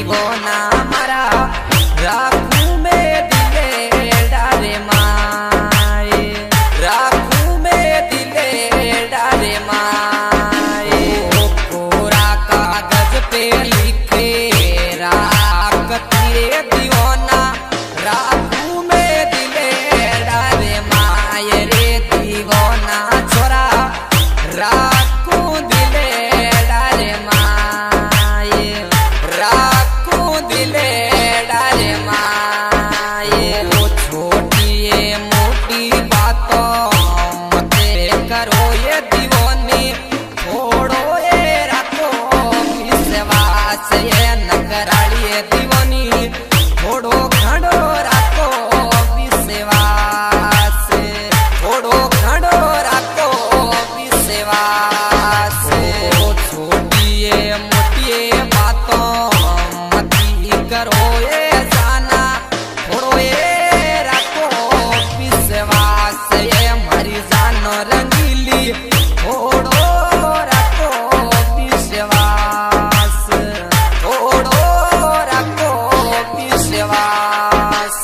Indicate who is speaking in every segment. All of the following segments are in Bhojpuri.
Speaker 1: दीवाना मारा राखू में दिले डारे माए राखू में दिले डारे माए कोरा कागज पे लिखे राख तेरे दीवाना राखू में दिले डारे माए रे दीवाना छोरा राखू दिले डारे माए राखू दिले डारे माए वो छोटी मोटी बातों मते करो ये दीवानी छोड़ो ये राखो विश्वास ये नकराली दीवानी छोड़ो खड़ो राखो विश्वास छोड़ो खड़ो राखो विश्वास छोटी मोटी बातों मती करो ये जाना छोड़ो ये राखो विश्वास ये हमारी जानो रंगीली छोड़ो राखो विश्वास छोड़ो राखो विश्वास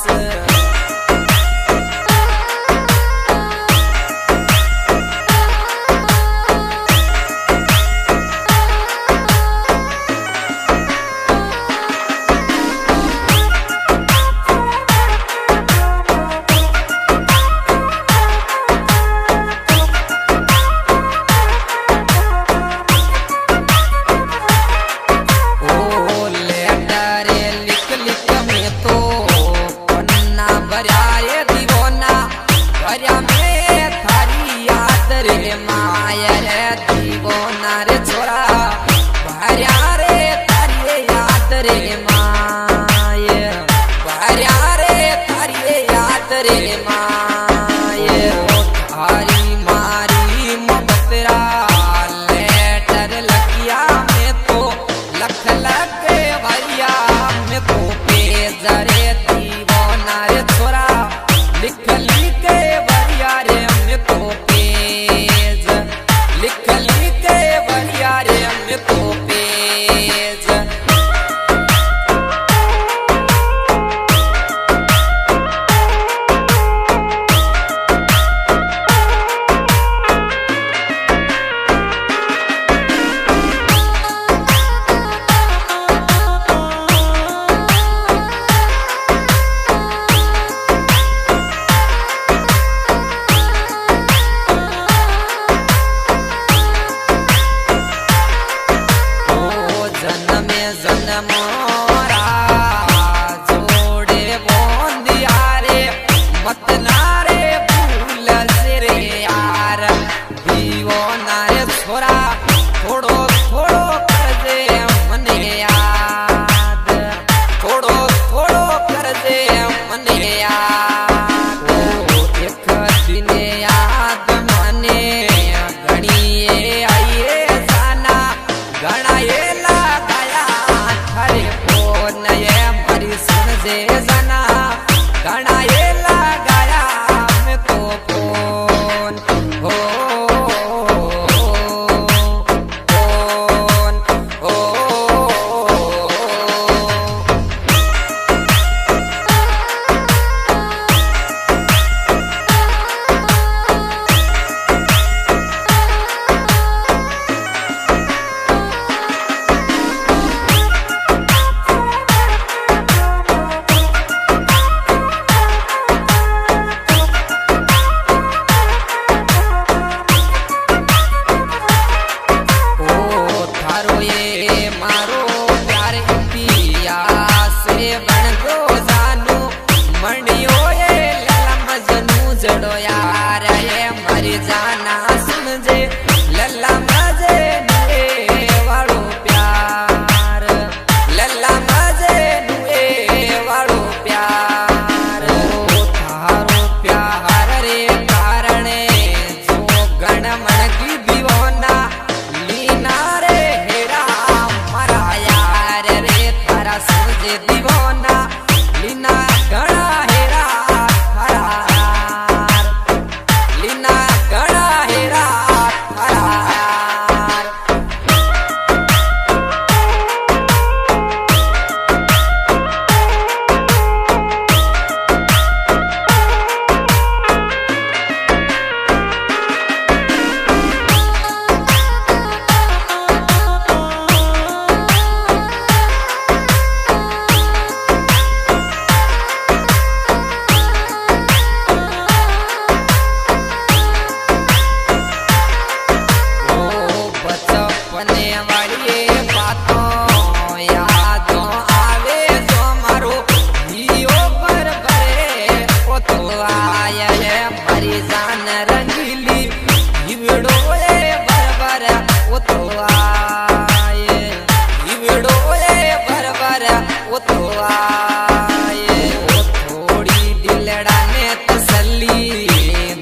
Speaker 1: वो तो आए वो थोड़ी दिलड़ा ने तसल्ली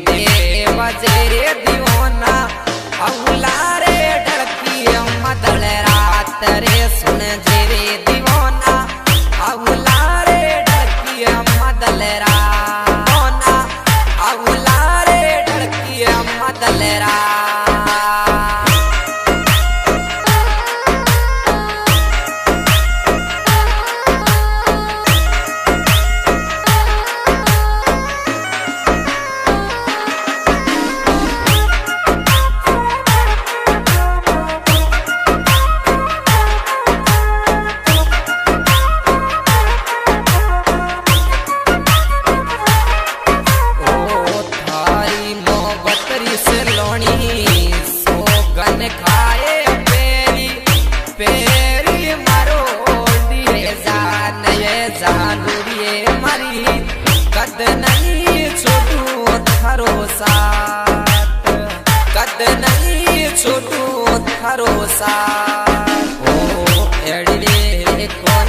Speaker 1: दे बजेरे दीवाना अहुला रे डड़की मदल रात रे सुन जेरे दीवाना अहुला रे डड़की मदल राना अहुला रे डड़की मदल रा खाए पेरी पेरी मारो दिए जान ये जानूरिए मरी कद नहीं छोटू थारो साथ कद नहीं छोटू थारो साथ ओ एड़े को